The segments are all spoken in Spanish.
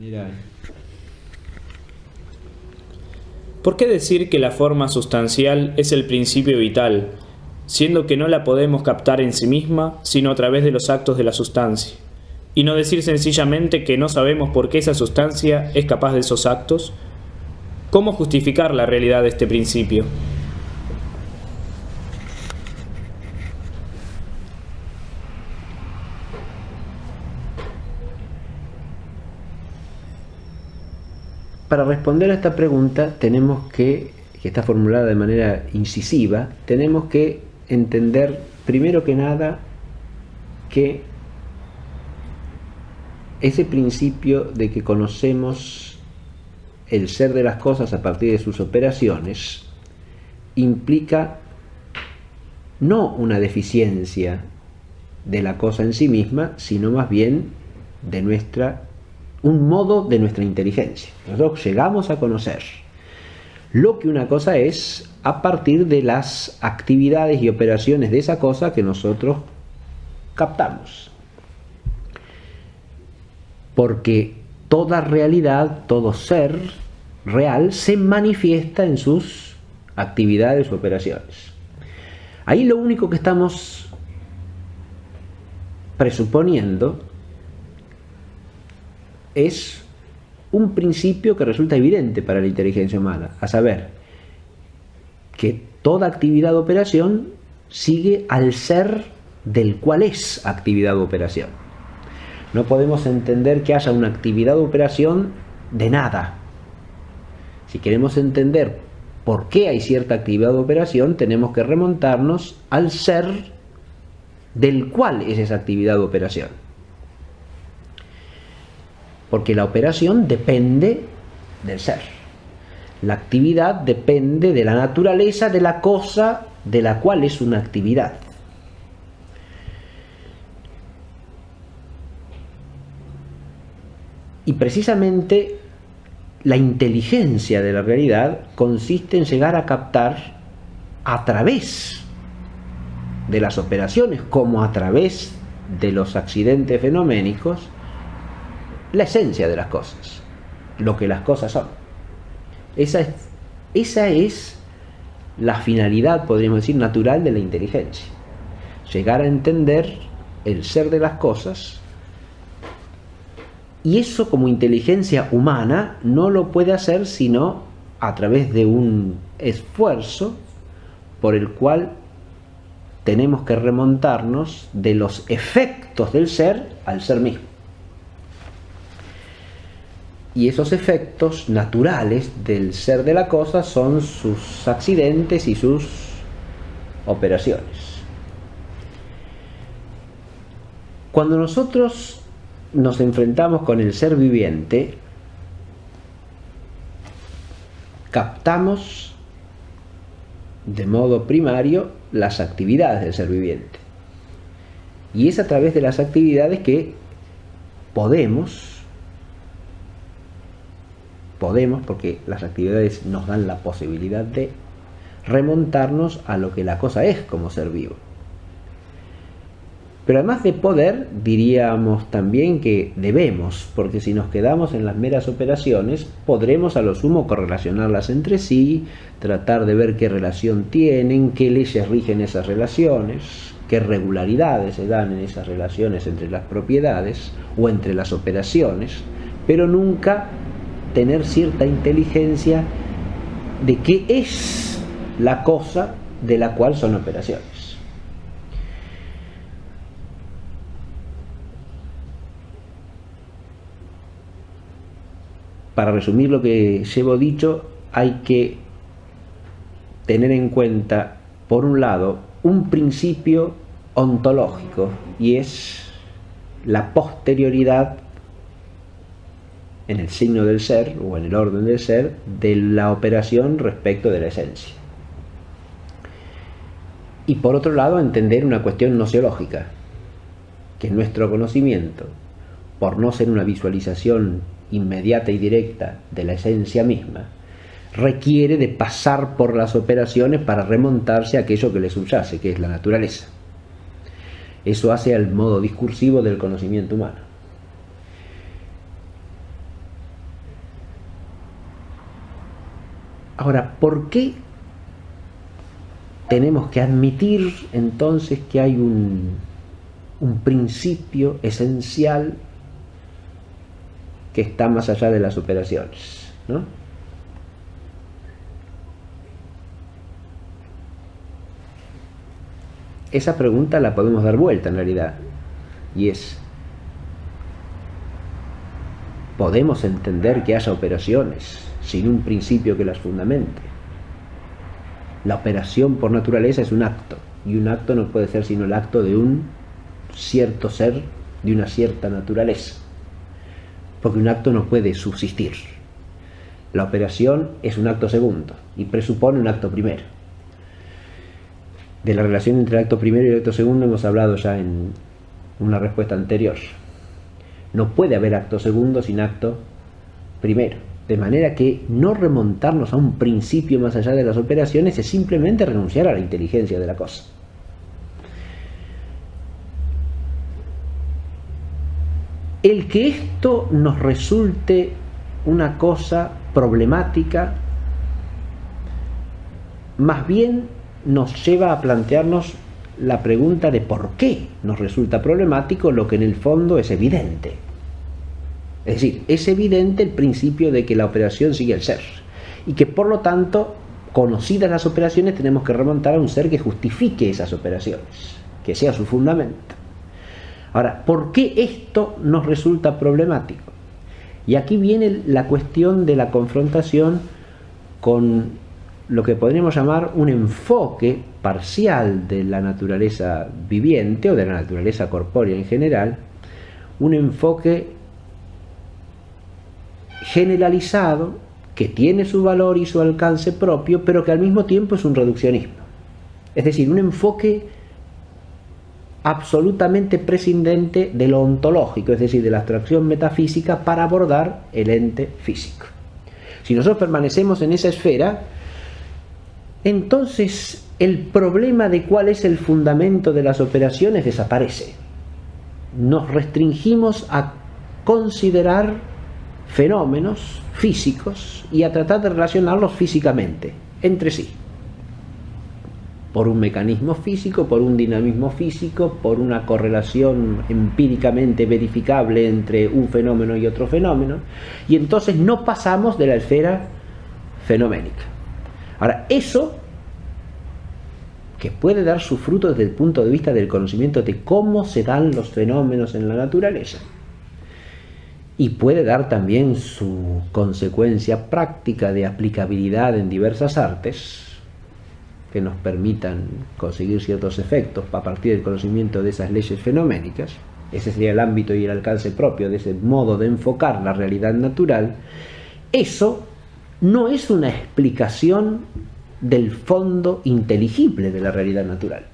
Mira. ¿Por qué decir que la forma sustancial es el principio vital, siendo que no la podemos captar en sí misma, sino a través de los actos de la sustancia? Y no decir sencillamente que no sabemos por qué esa sustancia es capaz de esos actos. ¿Cómo justificar la realidad de este principio? Para responder a esta pregunta tenemos que está formulada de manera incisiva, tenemos que entender primero que nada que ese principio de que conocemos el ser de las cosas a partir de sus operaciones implica no una deficiencia de la cosa en sí misma, sino más bien de un modo de nuestra inteligencia. Nosotros llegamos a conocer lo que una cosa es a partir de las actividades y operaciones de esa cosa que nosotros captamos. Porque toda realidad, todo ser real se manifiesta en sus actividades u operaciones. Ahí lo único que estamos presuponiendo es un principio que resulta evidente para la inteligencia humana, a saber, que toda actividad o operación sigue al ser del cual es actividad o operación. No podemos entender que haya una actividad o operación de nada. Si queremos entender por qué hay cierta actividad o operación, tenemos que remontarnos al ser del cual es esa actividad o operación. Porque la operación depende del ser. La actividad depende de la naturaleza de la cosa de la cual es una actividad. Y precisamente la inteligencia de la realidad consiste en llegar a captar a través de las operaciones como a través de los accidentes fenoménicos la esencia de las cosas, lo que las cosas son. Esa es la finalidad, podríamos decir, natural de la inteligencia. Llegar a entender el ser de las cosas, y eso como inteligencia humana no lo puede hacer sino a través de un esfuerzo por el cual tenemos que remontarnos de los efectos del ser al ser mismo. Y esos efectos naturales del ser de la cosa son sus accidentes y sus operaciones. Cuando nosotros nos enfrentamos con el ser viviente, captamos de modo primario las actividades del ser viviente. Y es a través de las actividades que podemos, porque las actividades nos dan la posibilidad de remontarnos a lo que la cosa es como ser vivo. Pero además de poder, diríamos también que debemos, porque si nos quedamos en las meras operaciones, podremos a lo sumo correlacionarlas entre sí, tratar de ver qué relación tienen, qué leyes rigen esas relaciones, qué regularidades se dan en esas relaciones entre las propiedades o entre las operaciones, pero nunca tener cierta inteligencia de qué es la cosa de la cual son operaciones. Para resumir lo que llevo dicho, hay que tener en cuenta, por un lado, un principio ontológico, y es la posterioridad en el signo del ser o en el orden del ser de la operación respecto de la esencia. Y por otro lado, entender una cuestión nociológica, que nuestro conocimiento, por no ser una visualización inmediata y directa de la esencia misma, requiere de pasar por las operaciones para remontarse a aquello que le subyace, que es la naturaleza. Eso hace al modo discursivo del conocimiento humano. Ahora, ¿por qué tenemos que admitir entonces que hay un principio esencial que está más allá de las operaciones, ¿no? Esa pregunta la podemos dar vuelta en realidad, y es: ¿podemos entender que haya operaciones sin un principio que las fundamente? La operación por naturaleza es un acto, y un acto no puede ser sino el acto de un cierto ser, de una cierta naturaleza, porque un acto no puede subsistir. La operación es un acto segundo y presupone un acto primero. De la relación entre el acto primero y el acto segundo hemos hablado ya en una respuesta anterior. No puede haber acto segundo sin acto primero, de manera que no remontarnos a un principio más allá de las operaciones es simplemente renunciar a la inteligencia de la cosa. El que esto nos resulte una cosa problemática, más bien nos lleva a plantearnos la pregunta de por qué nos resulta problemático lo que en el fondo es evidente. Es decir, es evidente el principio de que la operación sigue el ser, y que por lo tanto, conocidas las operaciones, tenemos que remontar a un ser que justifique esas operaciones, que sea su fundamento. Ahora, ¿por qué esto nos resulta problemático? Y aquí viene la cuestión de la confrontación con lo que podríamos llamar un enfoque parcial de la naturaleza viviente o de la naturaleza corpórea en general, un enfoque generalizado que tiene su valor y su alcance propio, pero que al mismo tiempo es un reduccionismo. Es decir, un enfoque absolutamente prescindente de lo ontológico, es decir, de la abstracción metafísica, para abordar el ente físico. Si nosotros permanecemos en esa esfera, entonces el problema de cuál es el fundamento de las operaciones desaparece. Nos restringimos a considerar fenómenos físicos y a tratar de relacionarlos físicamente entre sí, por un mecanismo físico, por un dinamismo físico, por una correlación empíricamente verificable entre un fenómeno y otro fenómeno, y entonces no pasamos de la esfera fenoménica. Ahora, eso, que puede dar su fruto desde el punto de vista del conocimiento de cómo se dan los fenómenos en la naturaleza, y puede dar también su consecuencia práctica de aplicabilidad en diversas artes, que nos permitan conseguir ciertos efectos a partir del conocimiento de esas leyes fenoménicas. Ese sería el ámbito y el alcance propio de ese modo de enfocar la realidad natural. Eso no es una explicación del fondo inteligible de la realidad natural.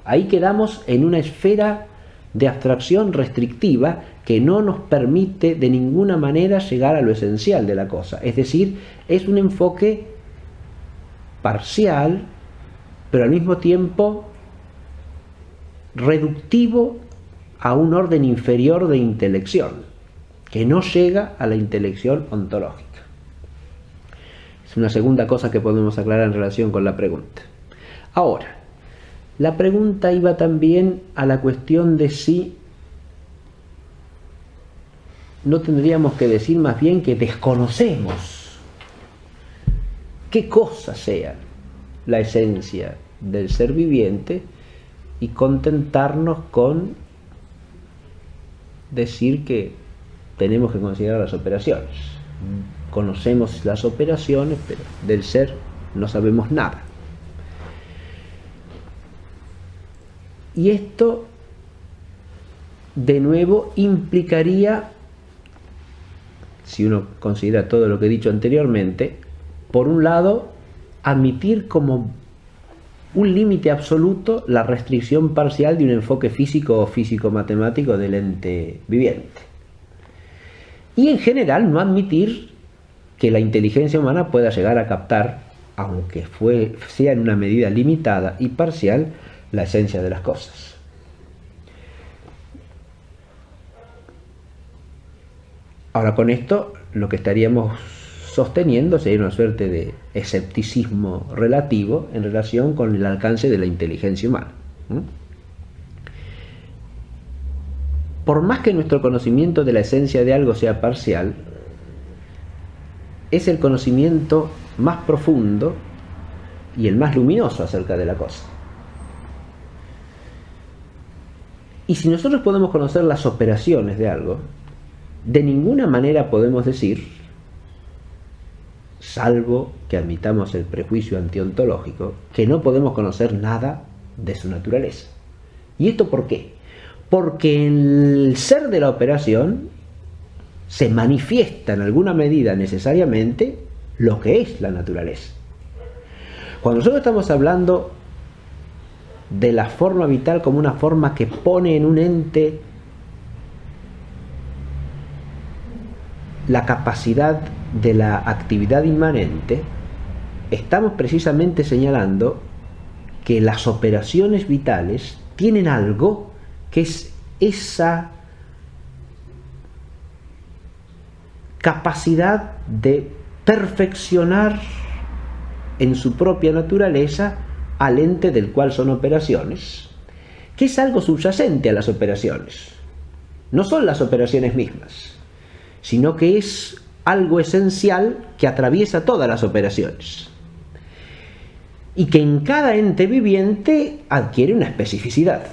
Ahí quedamos en una esfera de abstracción restrictiva que no nos permite de ninguna manera llegar a lo esencial de la cosa. Es decir, es un enfoque parcial, pero al mismo tiempo reductivo a un orden inferior de intelección, que no llega a la intelección ontológica. Es una segunda cosa que podemos aclarar en relación con la pregunta. Ahora, la pregunta iba también a la cuestión de si no tendríamos que decir más bien que desconocemos qué cosa sea la esencia del ser viviente y contentarnos con decir que tenemos que considerar las operaciones. Conocemos las operaciones, pero del ser no sabemos nada. Y esto, de nuevo, implicaría, si uno considera todo lo que he dicho anteriormente, por un lado, admitir como un límite absoluto la restricción parcial de un enfoque físico o físico-matemático del ente viviente. Y en general no admitir que la inteligencia humana pueda llegar a captar, aunque sea en una medida limitada y parcial, la esencia de las cosas. Ahora, con esto lo que estaríamos sosteniendo sería una suerte de escepticismo relativo en relación con el alcance de la inteligencia humana. Por más que nuestro conocimiento de la esencia de algo sea parcial, es el conocimiento más profundo y el más luminoso acerca de la cosa. Y si nosotros podemos conocer las operaciones de algo, de ninguna manera podemos decir, salvo que admitamos el prejuicio antiontológico, que no podemos conocer nada de su naturaleza. ¿Y esto por qué? Porque en el ser de la operación se manifiesta en alguna medida necesariamente lo que es la naturaleza. Cuando nosotros estamos hablando de la forma vital como una forma que pone en un ente la capacidad de la actividad inmanente, estamos precisamente señalando que las operaciones vitales tienen algo que es esa capacidad de perfeccionar en su propia naturaleza al ente del cual son operaciones, que es algo subyacente a las operaciones. No son las operaciones mismas, sino que es algo esencial que atraviesa todas las operaciones y que en cada ente viviente adquiere una especificidad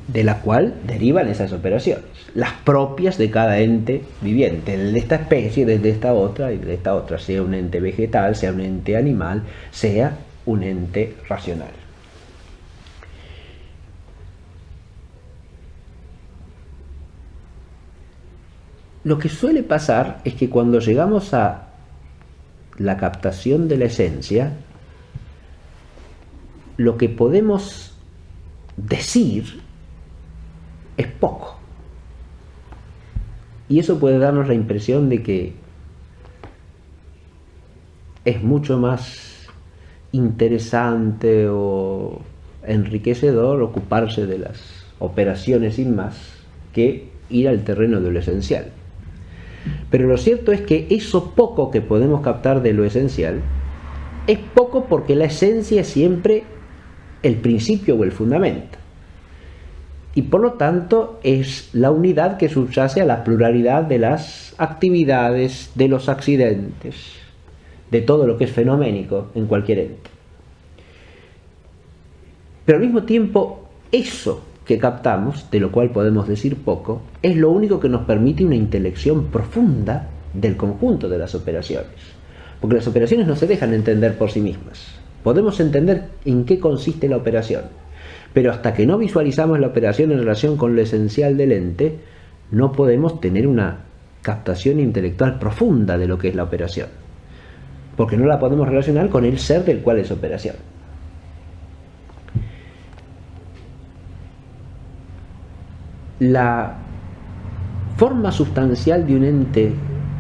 de la cual derivan esas operaciones, las propias de cada ente viviente, de esta especie, de esta otra y de esta otra, sea un ente vegetal, sea un ente animal, sea un ente racional. Lo que suele pasar es que cuando llegamos a la captación de la esencia, lo que podemos decir es poco. Y eso puede darnos la impresión de que es mucho más interesante o enriquecedor ocuparse de las operaciones sin más que ir al terreno de lo esencial. Pero lo cierto es que eso poco que podemos captar de lo esencial es poco porque la esencia es siempre el principio o el fundamento. Y por lo tanto es la unidad que subyace a la pluralidad de las actividades, de los accidentes, de todo lo que es fenoménico en cualquier ente. Pero al mismo tiempo, eso que captamos, de lo cual podemos decir poco, es lo único que nos permite una intelección profunda del conjunto de las operaciones. Porque las operaciones no se dejan entender por sí mismas. Podemos entender en qué consiste la operación, pero hasta que no visualizamos la operación en relación con lo esencial del ente, no podemos tener una captación intelectual profunda de lo que es la operación, porque no la podemos relacionar con el ser del cual es operación. La forma sustancial de un ente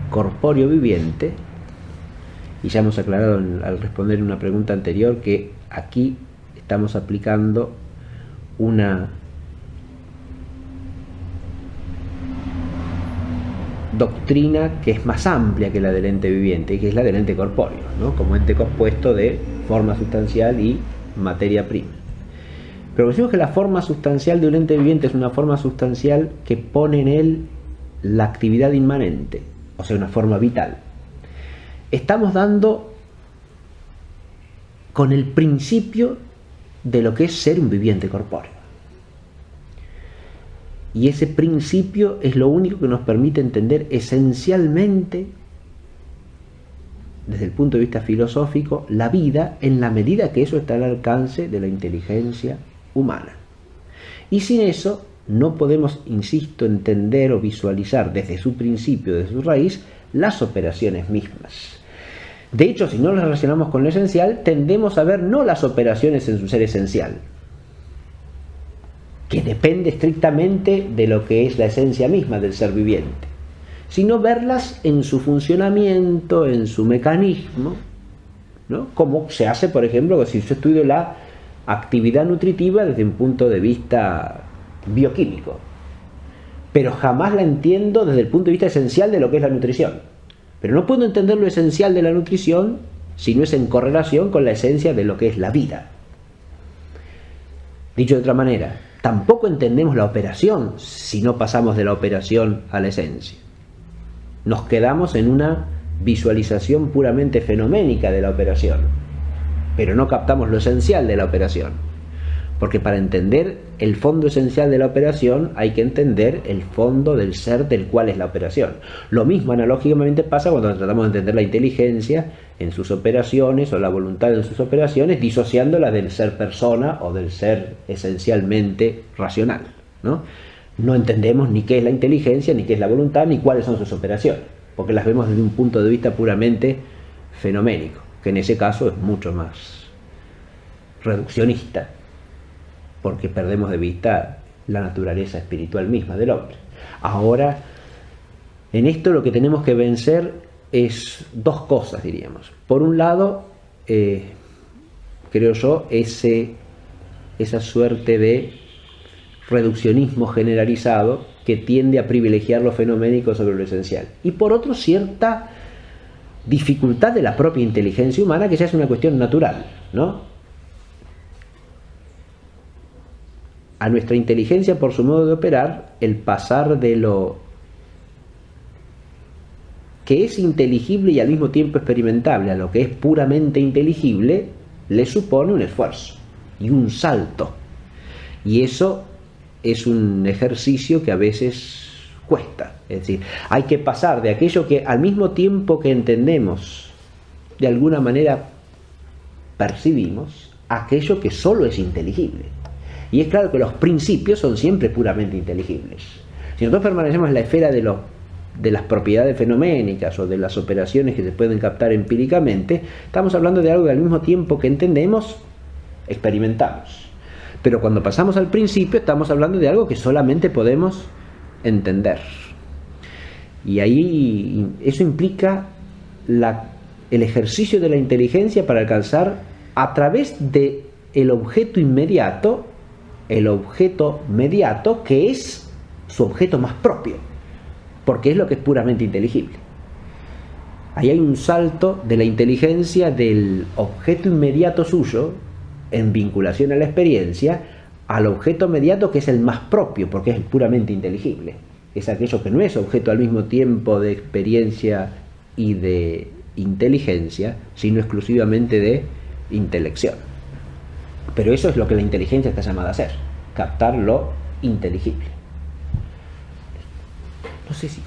corpóreo viviente, y ya hemos aclarado al responder una pregunta anterior que aquí estamos aplicando una doctrina que es más amplia que la del ente viviente, que es la del ente corpóreo, ¿no? Como ente compuesto de forma sustancial y materia prima. Pero decimos que la forma sustancial de un ente viviente es una forma sustancial que pone en él la actividad inmanente, o sea, una forma vital. Estamos dando con el principio de lo que es ser un viviente corpóreo. Y ese principio es lo único que nos permite entender esencialmente, desde el punto de vista filosófico, la vida en la medida que eso está al alcance de la inteligencia humana. Y sin eso no podemos, insisto, entender o visualizar desde su principio, desde su raíz, las operaciones mismas. De hecho, si no las relacionamos con lo esencial, tendemos a ver no las operaciones en su ser esencial, que depende estrictamente de lo que es la esencia misma del ser viviente, sino verlas en su funcionamiento, en su mecanismo, ¿no? Como se hace, por ejemplo, si yo estudio la actividad nutritiva desde un punto de vista bioquímico, pero jamás la entiendo desde el punto de vista esencial de lo que es la nutrición. Pero no puedo entender lo esencial de la nutrición si no es en correlación con la esencia de lo que es la vida. Dicho de otra manera, tampoco entendemos la operación si no pasamos de la operación a la esencia. Nos quedamos en una visualización puramente fenoménica de la operación, pero no captamos lo esencial de la operación. Porque para entender el fondo esencial de la operación hay que entender el fondo del ser del cual es la operación. Lo mismo analógicamente pasa cuando tratamos de entender la inteligencia en sus operaciones o la voluntad en sus operaciones, disociándola del ser persona o del ser esencialmente racional, ¿no? No entendemos ni qué es la inteligencia, ni qué es la voluntad, ni cuáles son sus operaciones, porque las vemos desde un punto de vista puramente fenoménico, que en ese caso es mucho más reduccionista, porque perdemos de vista la naturaleza espiritual misma del hombre. Ahora, en esto lo que tenemos que vencer es dos cosas, diríamos. Por un lado, creo yo, esa suerte de reduccionismo generalizado que tiende a privilegiar lo fenoménico sobre lo esencial. Y por otro, cierta dificultad de la propia inteligencia humana, que ya es una cuestión natural, ¿no? A nuestra inteligencia, por su modo de operar, el pasar de lo que es inteligible y al mismo tiempo experimentable a lo que es puramente inteligible, le supone un esfuerzo y un salto. Y eso es un ejercicio que a veces cuesta. Es decir, hay que pasar de aquello que al mismo tiempo que entendemos, de alguna manera percibimos, a aquello que solo es inteligible. Y es claro que los principios son siempre puramente inteligibles. Si nosotros permanecemos en la esfera de las propiedades fenoménicas o de las operaciones que se pueden captar empíricamente, estamos hablando de algo que al mismo tiempo que entendemos, experimentamos. Pero cuando pasamos al principio, estamos hablando de algo que solamente podemos entender. Y ahí eso implica el ejercicio de la inteligencia para alcanzar, a través del objeto inmediato, el objeto mediato, que es su objeto más propio, porque es lo que es puramente inteligible. Ahí hay un salto de la inteligencia del objeto inmediato suyo, en vinculación a la experiencia, al objeto mediato que es el más propio, porque es puramente inteligible. Es aquello que no es objeto al mismo tiempo de experiencia y de inteligencia, sino exclusivamente de intelección. Pero eso es lo que la inteligencia está llamada a hacer, captar lo inteligible. No sé si